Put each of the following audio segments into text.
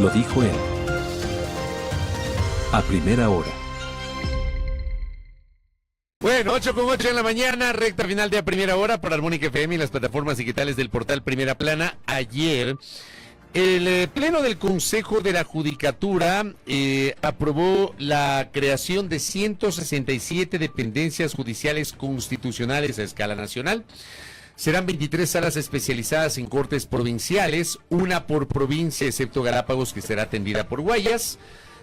Lo dijo él. A primera hora. Bueno, 8:08 en la mañana, recta final de A Primera Hora por Armónica FM y las plataformas digitales del portal Primera Plana. Ayer, el Pleno del Consejo de la Judicatura aprobó la creación de 167 dependencias judiciales constitucionales a escala nacional. Serán 23 salas especializadas en cortes provinciales, una por provincia excepto Galápagos, que será atendida por Guayas.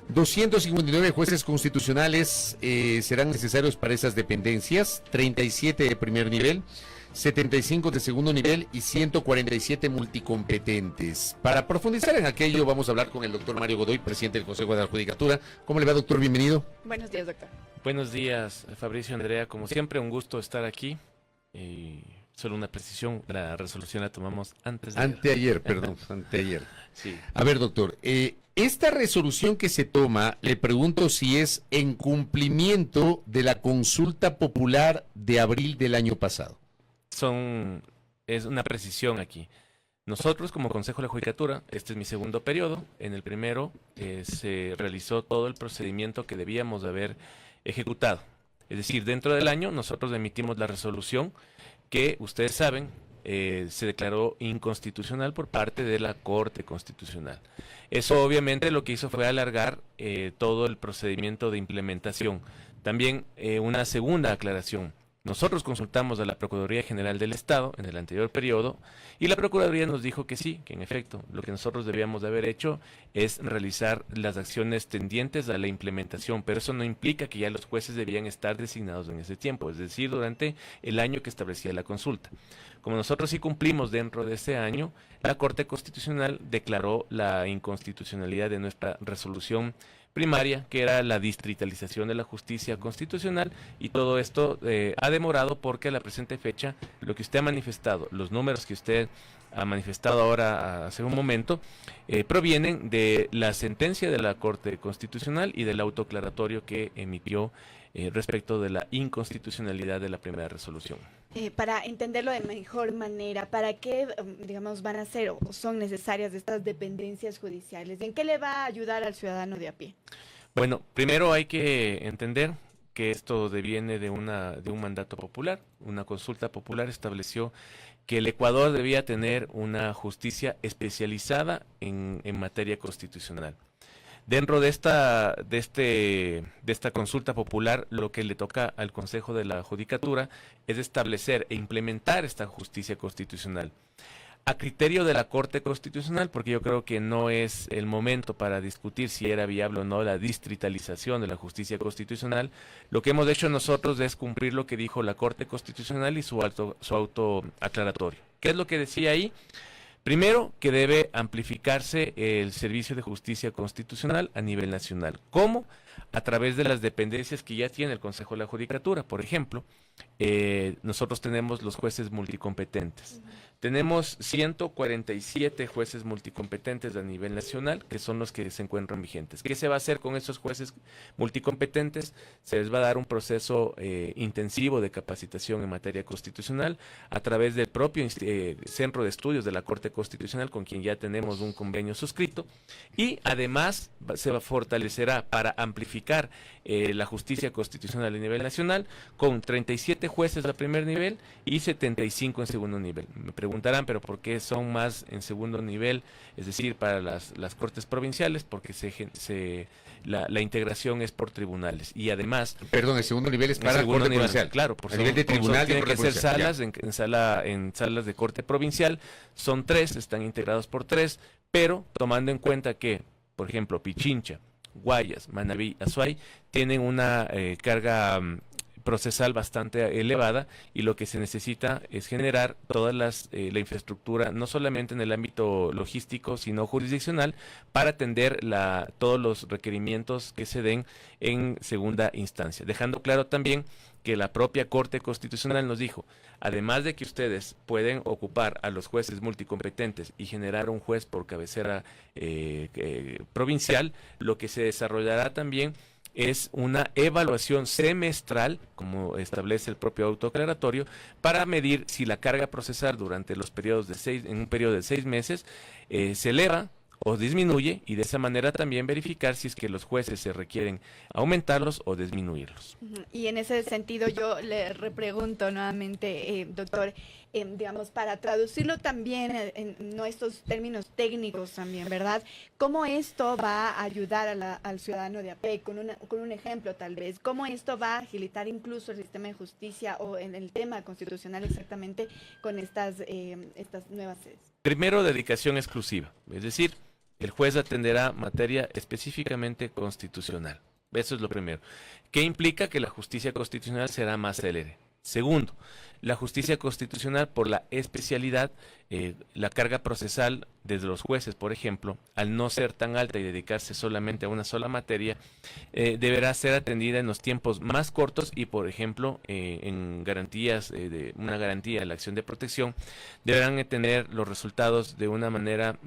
259 jueces constitucionales serán necesarios para esas dependencias, 37 de primer nivel, 75 de segundo nivel y 147 multicompetentes. Para profundizar en aquello vamos a hablar con el doctor Mario Godoy, presidente del Consejo de la Judicatura. ¿Cómo le va, doctor? Bienvenido. Buenos días, doctor. Buenos días, Fabricio, Andrea. Como siempre, un gusto estar aquí. Solo una precisión, la resolución la tomamos anteayer. Sí. A ver, doctor, esta resolución que se toma, le pregunto si es en cumplimiento de la consulta popular de abril del año pasado. Es una precisión aquí. Nosotros, como Consejo de la Judicatura, este es mi segundo periodo. En el primero se realizó todo el procedimiento que debíamos de haber ejecutado. Es decir, dentro del año nosotros emitimos la resolución que ustedes saben se declaró inconstitucional por parte de la Corte Constitucional. Eso obviamente lo que hizo fue alargar todo el procedimiento de implementación. También una segunda aclaración. Nosotros consultamos a la Procuraduría General del Estado en el anterior periodo y la Procuraduría nos dijo que sí, que en efecto lo que nosotros debíamos de haber hecho es realizar las acciones tendientes a la implementación, pero eso no implica que ya los jueces debían estar designados en ese tiempo, es decir, durante el año que establecía la consulta. Como nosotros sí cumplimos dentro de ese año, la Corte Constitucional declaró la inconstitucionalidad de nuestra resolución primaria, que era la distritalización de la justicia constitucional, y todo esto ha demorado porque a la presente fecha lo que usted ha manifestado, los números que usted ha manifestado ahora hace un momento, provienen de la sentencia de la Corte Constitucional y del autoaclaratorio que emitió respecto de la inconstitucionalidad de la primera resolución. Para entenderlo de mejor manera, ¿para qué, digamos, van a ser o son necesarias estas dependencias judiciales? ¿En qué le va a ayudar al ciudadano de a pie? Bueno, primero hay que entender que esto deviene de un mandato popular. Una consulta popular estableció que el Ecuador debía tener una justicia especializada en materia constitucional. Dentro de esta consulta popular, lo que le toca al Consejo de la Judicatura es establecer e implementar esta justicia constitucional. A criterio de la Corte Constitucional, porque yo creo que no es el momento para discutir si era viable o no la distritalización de la justicia constitucional, lo que hemos hecho nosotros es cumplir lo que dijo la Corte Constitucional y su autoaclaratorio. ¿Qué es lo que decía ahí? Primero, que debe amplificarse el servicio de justicia constitucional a nivel nacional. ¿Cómo? A través de las dependencias que ya tiene el Consejo de la Judicatura. Por ejemplo, nosotros tenemos los jueces multicompetentes. Tenemos 147 jueces multicompetentes a nivel nacional, que son los que se encuentran vigentes. ¿Qué se va a hacer con esos jueces multicompetentes? Se les va a dar un proceso intensivo de capacitación en materia constitucional a través del propio Centro de Estudios de la Corte Constitucional, con quien ya tenemos un convenio suscrito, y además se fortalecerá para amplificar la justicia constitucional a nivel nacional con 37 jueces a primer nivel y 75 en segundo nivel. Me preguntarán, pero ¿por qué son más en segundo nivel? Es decir, para las cortes provinciales, porque la integración es por tribunales. Y además... Perdón, el segundo nivel es para la corte provincial. Claro, por a nivel de tribunal. Tienen que ser salas, en salas de corte provincial. Son 3, están integrados por 3, pero tomando en cuenta que, por ejemplo, Pichincha, Guayas, Manabí, Azuay, tienen una carga procesal bastante elevada, y lo que se necesita es generar toda la infraestructura, no solamente en el ámbito logístico, sino jurisdiccional, para atender todos los requerimientos que se den en segunda instancia. Dejando claro también que la propia Corte Constitucional nos dijo, además de que ustedes pueden ocupar a los jueces multicompetentes y generar un juez por cabecera provincial, lo que se desarrollará también es una evaluación semestral, como establece el propio autoaclaratorio, para medir si la carga procesal durante los periodos en un periodo de 6 meses se eleva o disminuye, y de esa manera también verificar si es que los jueces se requieren aumentarlos o disminuirlos. Y en ese sentido yo le repregunto nuevamente, doctor, digamos, para traducirlo también en nuestros términos técnicos también, ¿verdad? ¿Cómo esto va a ayudar al ciudadano de a pie? Con un ejemplo tal vez. ¿Cómo esto va a agilitar incluso el sistema de justicia o en el tema constitucional exactamente con estas nuevas sedes? Primero, dedicación exclusiva, es decir, el juez atenderá materia específicamente constitucional. Eso es lo primero. ¿Qué implica? Que la justicia constitucional será más célere. Segundo, la justicia constitucional, por la especialidad, la carga procesal de los jueces, por ejemplo, al no ser tan alta y dedicarse solamente a una sola materia, deberá ser atendida en los tiempos más cortos y, por ejemplo, en garantías, una garantía de la acción de protección, deberán tener los resultados de una manera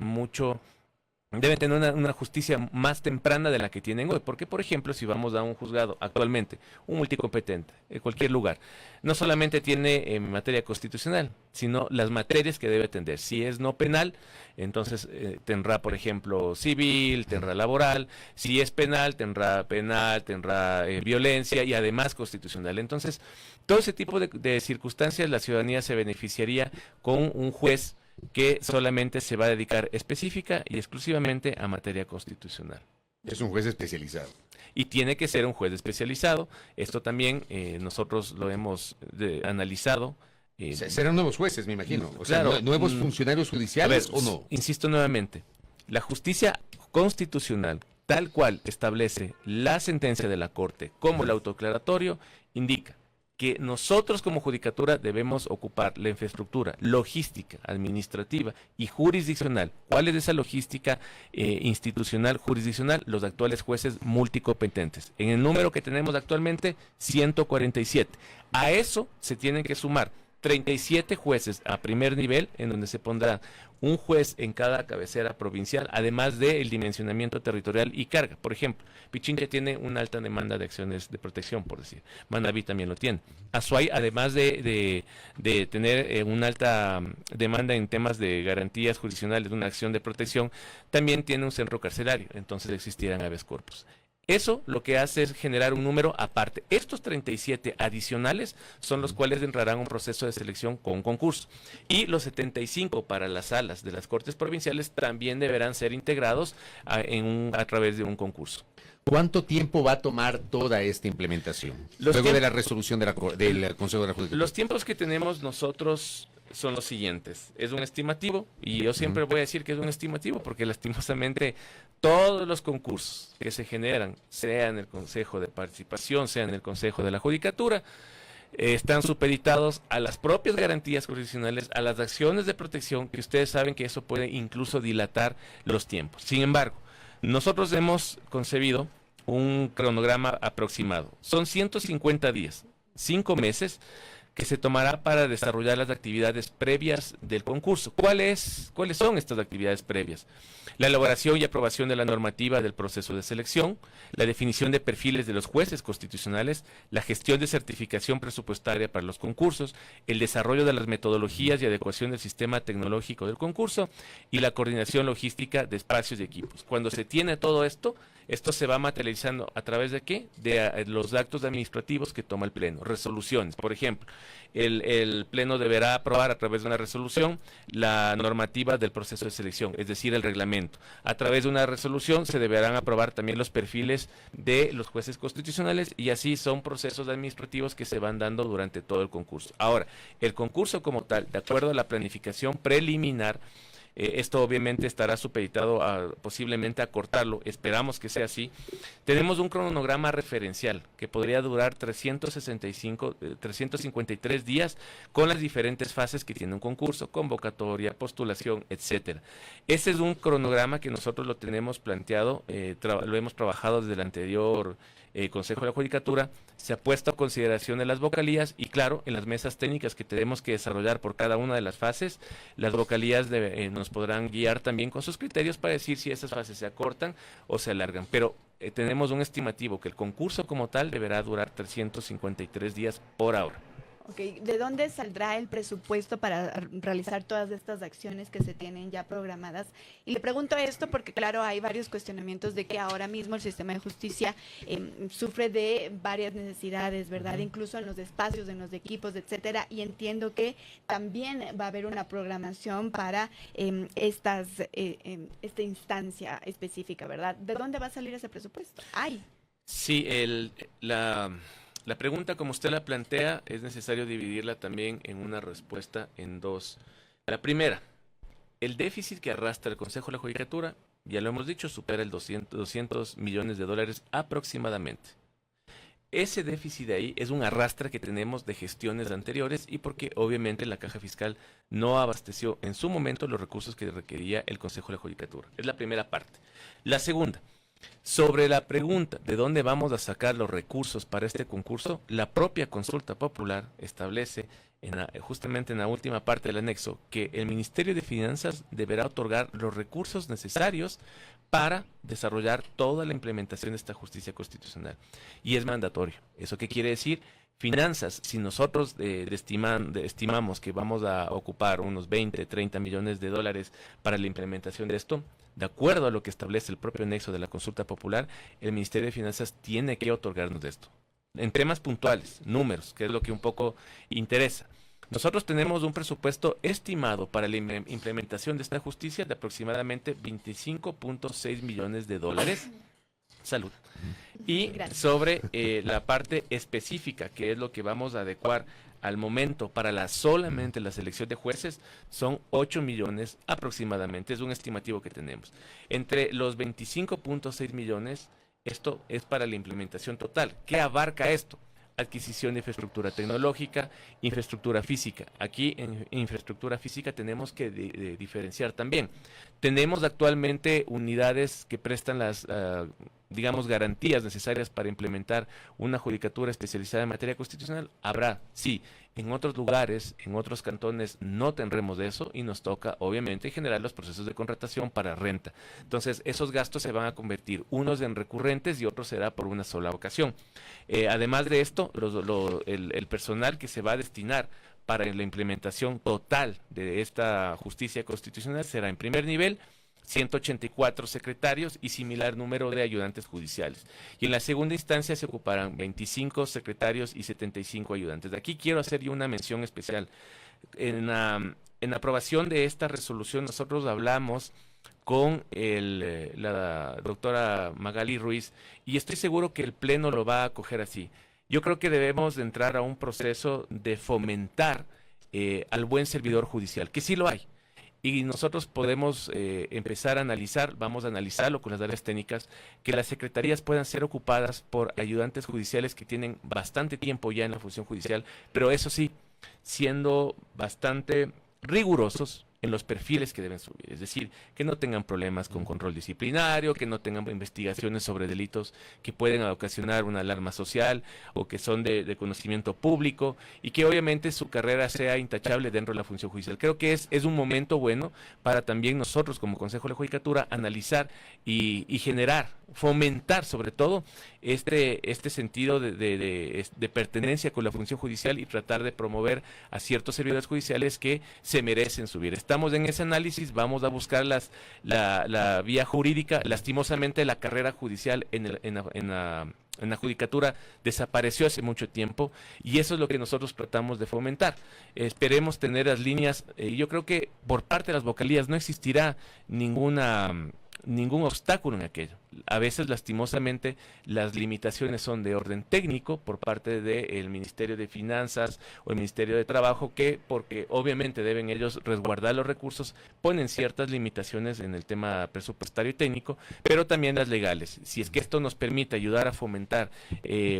deben tener una justicia más temprana de la que tienen hoy. Porque, por ejemplo, si vamos a un juzgado actualmente, un multicompetente, en cualquier lugar, no solamente tiene materia constitucional, sino las materias que debe atender. Si es no penal, entonces tendrá, por ejemplo, civil, tendrá laboral. Si es penal, tendrá violencia y además constitucional. Entonces, todo ese tipo de circunstancias, la ciudadanía se beneficiaría con un juez que solamente se va a dedicar específica y exclusivamente a materia constitucional. Es un juez especializado. Y tiene que ser un juez especializado. Esto también nosotros lo hemos analizado. Serán nuevos jueces, me imagino. O sea, claro, nuevos funcionarios judiciales, ¿o no? Insisto nuevamente, la justicia constitucional, tal cual establece la sentencia de la Corte como el autodeclaratorio, indica que nosotros como judicatura debemos ocupar la infraestructura logística, administrativa y jurisdiccional. ¿Cuál es esa logística institucional, jurisdiccional? Los actuales jueces multicompetentes. En el número que tenemos actualmente, 147. A eso se tienen que sumar 37 jueces a primer nivel, en donde se pondrá un juez en cada cabecera provincial, además del dimensionamiento territorial y carga. Por ejemplo, Pichincha tiene una alta demanda de acciones de protección, por decir. Manabí también lo tiene. Azuay, además de tener una alta demanda en temas de garantías jurisdiccionales de una acción de protección, también tiene un centro carcelario, entonces existirán habeas corpus. Eso lo que hace es generar un número aparte. Estos 37 adicionales son los cuales entrarán un proceso de selección con concurso. Y los 75 para las salas de las Cortes Provinciales también deberán ser integrados a través de un concurso. ¿Cuánto tiempo va a tomar toda esta implementación? Luego de la resolución del Consejo de la Judicatura. Los tiempos que tenemos nosotros son los siguientes. Es un estimativo, y yo siempre voy a decir que es un estimativo porque lastimosamente todos los concursos que se generan, sea en el Consejo de Participación, sea en el Consejo de la Judicatura, están supeditados a las propias garantías jurisdiccionales, a las acciones de protección, que ustedes saben que eso puede incluso dilatar los tiempos. Sin embargo, nosotros hemos concebido un cronograma aproximado. Son 150 días, 5 meses, que se tomará para desarrollar las actividades previas del concurso. ¿Cuáles son estas actividades previas? La elaboración y aprobación de la normativa del proceso de selección, la definición de perfiles de los jueces constitucionales, la gestión de certificación presupuestaria para los concursos, el desarrollo de las metodologías y adecuación del sistema tecnológico del concurso y la coordinación logística de espacios y equipos. Cuando se tiene todo esto se va materializando a través de ¿qué? De los actos administrativos que toma el Pleno. Resoluciones, por ejemplo. El Pleno deberá aprobar a través de una resolución la normativa del proceso de selección, es decir, el reglamento. A través de una resolución se deberán aprobar también los perfiles de los jueces constitucionales, y así son procesos administrativos que se van dando durante todo el concurso. Ahora, el concurso como tal, de acuerdo a la planificación preliminar, esto obviamente estará supeditado posiblemente a cortarlo, esperamos que sea así. Tenemos un cronograma referencial que podría durar 353 días con las diferentes fases que tiene un concurso: convocatoria, postulación, etcétera. Ese es un cronograma que nosotros lo tenemos planteado, lo hemos trabajado desde el anterior Consejo de la Judicatura. Se ha puesto a consideración de las vocalías y, claro, en las mesas técnicas que tenemos que desarrollar por cada una de las fases, las vocalías nos podrán guiar también con sus criterios para decir si esas fases se acortan o se alargan. Pero tenemos un estimativo que el concurso como tal deberá durar 353 días por ahora. Okay. ¿De dónde saldrá el presupuesto para realizar todas estas acciones que se tienen ya programadas? Y le pregunto esto porque, claro, hay varios cuestionamientos de que ahora mismo el sistema de justicia sufre de varias necesidades, ¿verdad? Incluso en los espacios, en los equipos, etcétera. Y entiendo que también va a haber una programación para esta instancia específica, ¿verdad? ¿De dónde va a salir ese presupuesto? ¡Ay! Sí, la pregunta, como usted la plantea, es necesario dividirla también en una respuesta en dos. La primera, el déficit que arrastra el Consejo de la Judicatura, ya lo hemos dicho, supera el 200 millones de dólares aproximadamente. Ese déficit de ahí es un arrastre que tenemos de gestiones anteriores y porque obviamente la Caja Fiscal no abasteció en su momento los recursos que requería el Consejo de la Judicatura. Es la primera parte. La segunda, sobre la pregunta de dónde vamos a sacar los recursos para este concurso, la propia consulta popular establece justamente en la última parte del anexo que el Ministerio de Finanzas deberá otorgar los recursos necesarios para desarrollar toda la implementación de esta justicia constitucional. Y es mandatorio. ¿Eso qué quiere decir? Finanzas, si nosotros estimamos que vamos a ocupar unos 20, 30 millones de dólares para la implementación de esto, de acuerdo a lo que establece el propio anexo de la consulta popular, el Ministerio de Finanzas tiene que otorgarnos esto. En temas puntuales, números, que es lo que un poco interesa. Nosotros tenemos un presupuesto estimado para la implementación de esta justicia de aproximadamente 25.6 millones de dólares. Salud. Y Gracias. sobre la parte específica, que es lo que vamos a adecuar al momento para solamente la selección de jueces, son 8 millones aproximadamente, es un estimativo que tenemos. Entre los 25.6 millones, esto es para la implementación total. ¿Qué abarca esto? Adquisición de infraestructura tecnológica, infraestructura física. Aquí en infraestructura física tenemos que diferenciar también. Tenemos actualmente unidades que prestan las, digamos, garantías necesarias para implementar una judicatura especializada en materia constitucional. Habrá, sí. En otros lugares, en otros cantones, no tendremos eso y nos toca, obviamente, generar los procesos de contratación para renta. Entonces, esos gastos se van a convertir, unos en recurrentes y otros será por una sola ocasión. Además de esto, el personal que se va a destinar para la implementación total de esta justicia constitucional será en primer nivel 184 secretarios y similar número de ayudantes judiciales. Y en la segunda instancia se ocuparán 25 secretarios y 75 ayudantes. De aquí quiero hacer yo una mención especial. En la aprobación de esta resolución nosotros hablamos con la doctora Magali Ruiz y estoy seguro que el Pleno lo va a acoger así. Yo creo que debemos de entrar a un proceso de fomentar al buen servidor judicial, que sí lo hay. Y nosotros podemos empezar a analizar, vamos a analizarlo con las áreas técnicas, que las secretarías puedan ser ocupadas por ayudantes judiciales que tienen bastante tiempo ya en la función judicial, pero eso sí, siendo bastante rigurosos en los perfiles que deben subir, es decir, que no tengan problemas con control disciplinario, que no tengan investigaciones sobre delitos que pueden ocasionar una alarma social o que son de conocimiento público y que obviamente su carrera sea intachable dentro de la función judicial. Creo que es un momento bueno para también nosotros como Consejo de la Judicatura analizar y generar, fomentar sobre todo este sentido de pertenencia con la función judicial y tratar de promover a ciertos servidores judiciales que se merecen subir. Estamos en ese análisis, vamos a buscar la vía jurídica. Lastimosamente la carrera judicial en la judicatura desapareció hace mucho tiempo y eso es lo que nosotros tratamos de fomentar. Esperemos tener las líneas, yo creo que por parte de las vocalías no existirá ningún obstáculo en aquello. A veces, lastimosamente, las limitaciones son de orden técnico por parte del Ministerio de Finanzas o el Ministerio de Trabajo, que, porque obviamente deben ellos resguardar los recursos, ponen ciertas limitaciones en el tema presupuestario y técnico, pero también las legales. Si es que esto nos permite ayudar a fomentar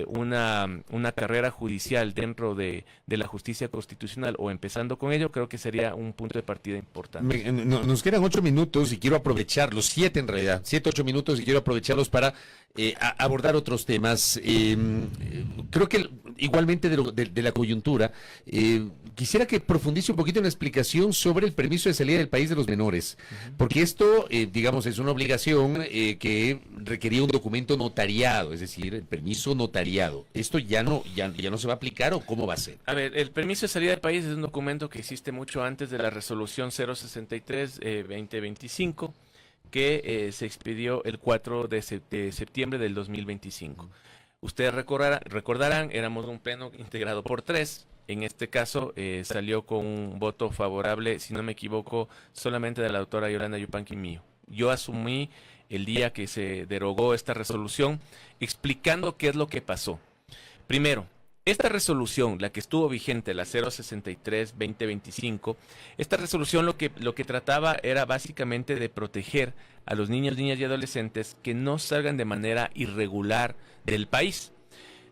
una carrera judicial dentro de la justicia constitucional o empezando con ello, creo que sería un punto de partida importante. Nos quedan 8 minutos y quiero aprovechar los 7 en realidad, 7, 8 minutos y quiero aprovecharlos para abordar otros temas. Creo que igualmente de la coyuntura, quisiera que profundice un poquito en la explicación sobre el permiso de salida del país de los menores, porque esto, digamos, es una obligación que requería un documento notariado, es decir, el permiso notariado. ¿Esto ya no se va a aplicar o cómo va a ser? A ver, el permiso de salida del país es un documento que existe mucho antes de la resolución 063-2025, que se expidió el 4 de septiembre del 2025. Ustedes recordarán, éramos un pleno integrado por 3. En este caso salió con un voto favorable, si no me equivoco, solamente de la doctora Yolanda Yupanqui mío. Yo asumí el día que se derogó esta resolución, explicando qué es lo que pasó. Primero, esta resolución, la que estuvo vigente, la 063-2025, esta resolución lo que trataba era básicamente de proteger a los niños, niñas y adolescentes que no salgan de manera irregular del país.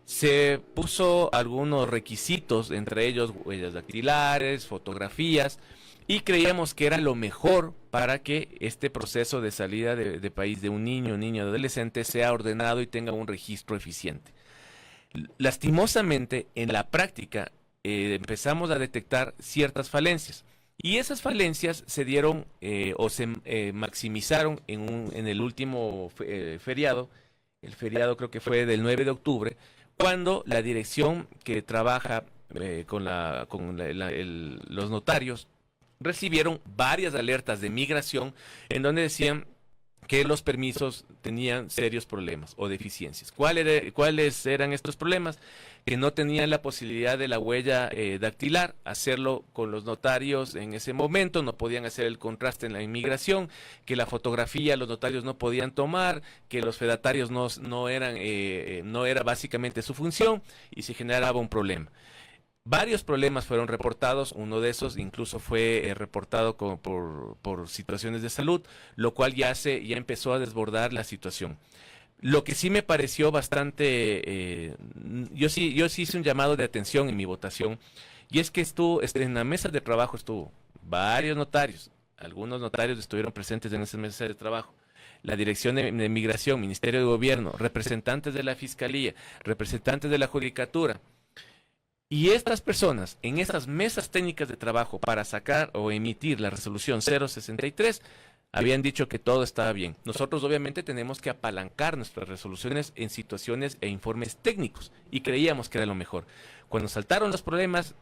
Se puso algunos requisitos, entre ellos huellas dactilares, fotografías, y creíamos que era lo mejor para que este proceso de salida de país de un niño, niña o adolescente sea ordenado y tenga un registro eficiente. Lastimosamente, en la práctica empezamos a detectar ciertas falencias, y esas falencias se dieron o se maximizaron en el último feriado. El feriado creo que fue del 9 de octubre, cuando la dirección que trabaja con los notarios recibieron varias alertas de migración en donde decían que los permisos tenían serios problemas o deficiencias. ¿Cuáles eran estos problemas? Que no tenían la posibilidad de la huella dactilar, hacerlo con los notarios en ese momento, no podían hacer el contraste en la inmigración, que la fotografía los notarios no podían tomar, que los fedatarios no era básicamente su función, y se generaba un problema. Varios problemas fueron reportados, uno de esos incluso fue reportado por situaciones de salud, lo cual ya empezó a desbordar la situación. Lo que sí me pareció bastante, yo sí hice un llamado de atención en mi votación, y es que en la mesa de trabajo estuvo varios notarios, algunos notarios estuvieron presentes en esa mesa de trabajo. La Dirección de Migración, Ministerio de Gobierno, representantes de la Fiscalía, representantes de la Judicatura. Y estas personas, en estas mesas técnicas de trabajo para sacar o emitir la resolución 063, habían dicho que todo estaba bien. Nosotros obviamente tenemos que apalancar nuestras resoluciones en situaciones e informes técnicos, y creíamos que era lo mejor. Cuando saltaron los problemas,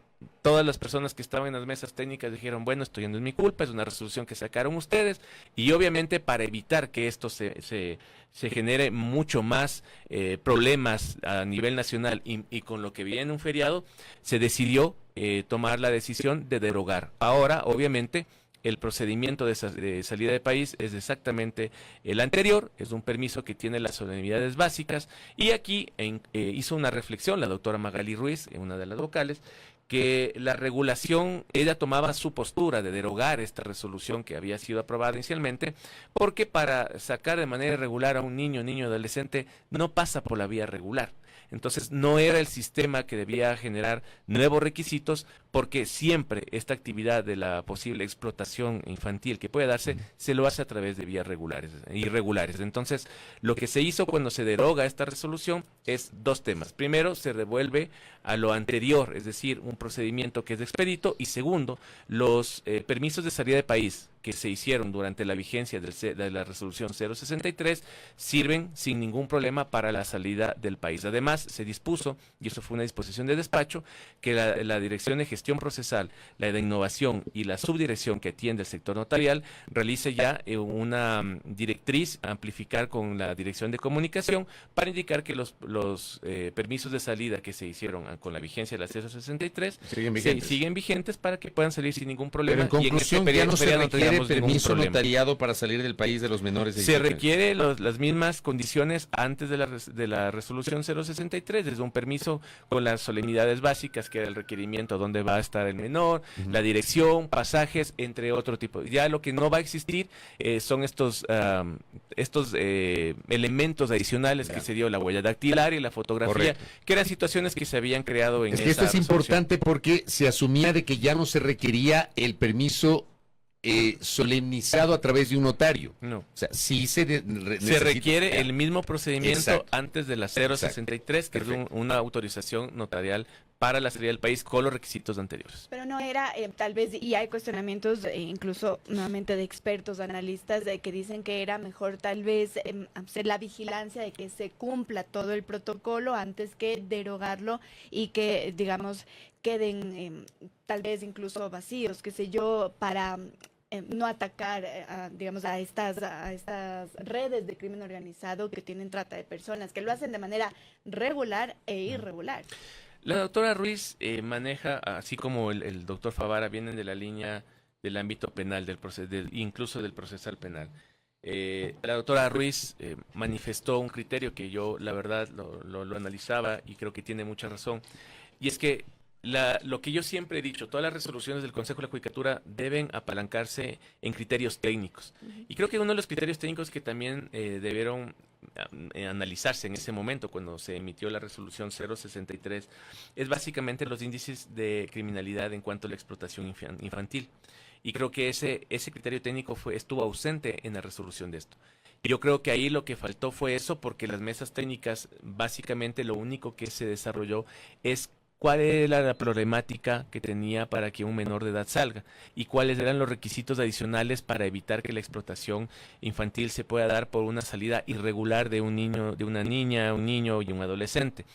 todas las personas que estaban en las mesas técnicas dijeron, bueno, esto ya no es mi culpa, es una resolución que sacaron ustedes, y obviamente para evitar que esto se genere mucho más problemas a nivel nacional y con lo que viene un feriado, se decidió tomar la decisión de derogar. Ahora, obviamente, el procedimiento de salida de país es exactamente el anterior, es un permiso que tiene las solemnidades básicas, y aquí hizo una reflexión la doctora Magali Ruiz, una de las vocales, que la regulación, ella tomaba su postura de derogar esta resolución que había sido aprobada inicialmente, porque para sacar de manera irregular a un niño adolescente no pasa por la vía regular. Entonces no era el sistema que debía generar nuevos requisitos, porque siempre esta actividad de la posible explotación infantil que puede darse, se lo hace a través de vías irregulares. Entonces, lo que se hizo cuando se deroga esta resolución es dos temas. Primero, se devuelve a lo anterior, es decir, un procedimiento que es expedito, y segundo, los permisos de salida de país que se hicieron durante la vigencia de la resolución 063 sirven sin ningún problema para la salida del país. Además, se dispuso, y eso fue una disposición de despacho, que la Dirección de Gestión Procesal, la de Innovación y la subdirección que atiende el sector notarial realice ya una directriz a amplificar con la Dirección de Comunicación para indicar que los permisos de salida que se hicieron con la vigencia de la 063 siguen vigentes para que puedan salir sin ningún problema. Pero en conclusión, y en este ya no se requiere permiso problema notariado para salir del país de los menores de 18 Se años. requiere las mismas condiciones antes de la resolución 063, desde un permiso con las solemnidades básicas, que era el requerimiento dónde va a estar el menor, la dirección, pasajes, entre otro tipo. Ya lo que no va a existir son estos elementos adicionales que se dio, la huella dactilar y la fotografía, correcto, que eran situaciones que se habían creado en Es que esto es resolución. importante porque se asumía de que ya no se requería el permiso solemnizado a través de un notario. No. O sea, sí se Se requiere el mismo procedimiento Exacto. antes de la 063, que es una autorización notarial para la salida del país con los requisitos anteriores. Pero no era, tal vez, y hay cuestionamientos, incluso nuevamente de expertos, analistas, que dicen que era mejor tal vez hacer la vigilancia de que se cumpla todo el protocolo antes que derogarlo y que, digamos, queden tal vez incluso vacíos, qué sé yo, para no atacar, digamos, a estas redes de crimen organizado que tienen trata de personas, que lo hacen de manera regular e irregular. La doctora Ruiz maneja, así como el doctor Favara, vienen de la línea del ámbito penal, incluso del procesal penal. La doctora Ruiz manifestó un criterio que yo, la verdad, lo analizaba y creo que tiene mucha razón. Y es que lo que yo siempre he dicho, todas las resoluciones del Consejo de la Judicatura deben apalancarse en criterios técnicos. Y creo que uno de los criterios técnicos que también debieron analizarse en ese momento cuando se emitió la resolución 063 es básicamente los índices de criminalidad en cuanto a la explotación infantil. Y creo que ese criterio técnico estuvo ausente en la resolución de esto. Yo creo que ahí lo que faltó fue eso, porque las mesas técnicas, básicamente lo único que se desarrolló es cuál era la problemática que tenía para que un menor de edad salga y cuáles eran los requisitos adicionales para evitar que la explotación infantil se pueda dar por una salida irregular de un niño, de una niña, un niño y un adolescente.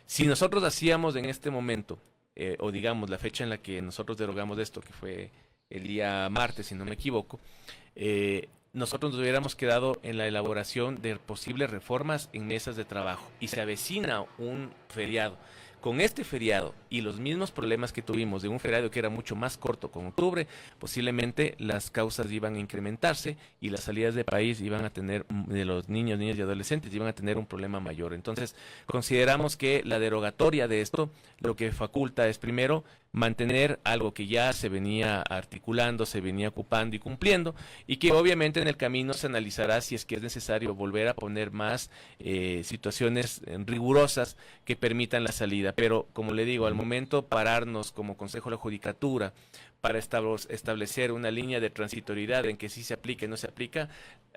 Si nosotros hacíamos en este momento, o digamos la fecha en la que nosotros derogamos esto, que fue el día martes, si no me equivoco, nosotros nos hubiéramos quedado en la elaboración de posibles reformas en mesas de trabajo y se avecina un feriado. Con este feriado y los mismos problemas que tuvimos de un feriado que era mucho más corto con octubre, posiblemente las causas iban a incrementarse y las salidas de país iban a tener, de los niños, niñas y adolescentes, iban a tener un problema mayor. Entonces, consideramos que la derogatoria de esto lo que faculta es primero mantener algo que ya se venía articulando, se venía ocupando y cumpliendo, y que obviamente en el camino se analizará si es que es necesario volver a poner más situaciones rigurosas que permitan la salida. Pero, como le digo, al momento pararnos como Consejo de la Judicatura para establecer una línea de transitoriedad en que sí se aplica y no se aplica,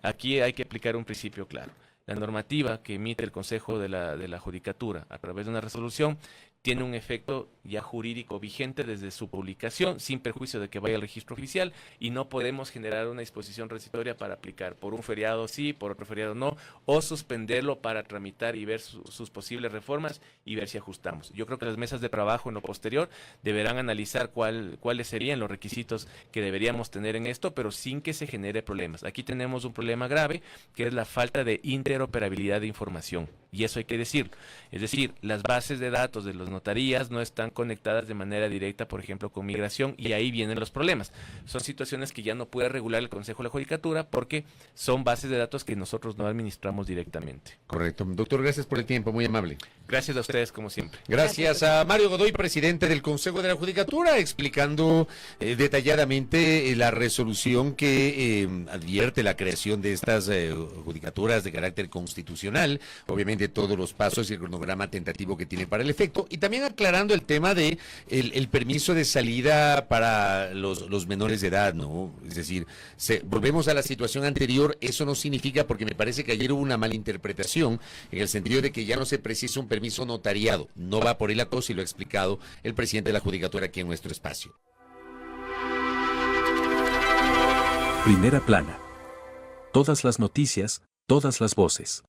aquí hay que aplicar un principio claro. La normativa que emite el Consejo de la Judicatura a través de una resolución tiene un efecto ya jurídico vigente desde su publicación, sin perjuicio de que vaya al registro oficial, y no podemos generar una disposición transitoria para aplicar por un feriado sí, por otro feriado no, o suspenderlo para tramitar y ver sus posibles reformas y ver si ajustamos. Yo creo que las mesas de trabajo en lo posterior deberán analizar cuáles serían los requisitos que deberíamos tener en esto, pero sin que se genere problemas. Aquí tenemos un problema grave, que es la falta de interoperabilidad de información, y eso hay que decir. Es decir, las bases de datos de los notarías no están conectadas de manera directa, por ejemplo, con migración, y ahí vienen los problemas. Son situaciones que ya no puede regular el Consejo de la Judicatura porque son bases de datos que nosotros no administramos directamente. Correcto. Doctor, gracias por el tiempo, muy amable. Gracias a ustedes, como siempre. Gracias a Mario Godoy, presidente del Consejo de la Judicatura, explicando detalladamente la resolución que advierte la creación de estas judicaturas de carácter constitucional, obviamente todos los pasos y el cronograma tentativo que tiene para el efecto, y también aclarando el tema de el permiso de salida para los menores de edad, ¿no? Es decir, volvemos a la situación anterior, eso no significa, porque me parece que ayer hubo una malinterpretación, en el sentido de que ya no se precisa un permiso notariado, no va por ahí la cosa, y lo ha explicado el presidente de la Judicatura aquí en nuestro espacio. Primera plana. Todas las noticias, todas las voces.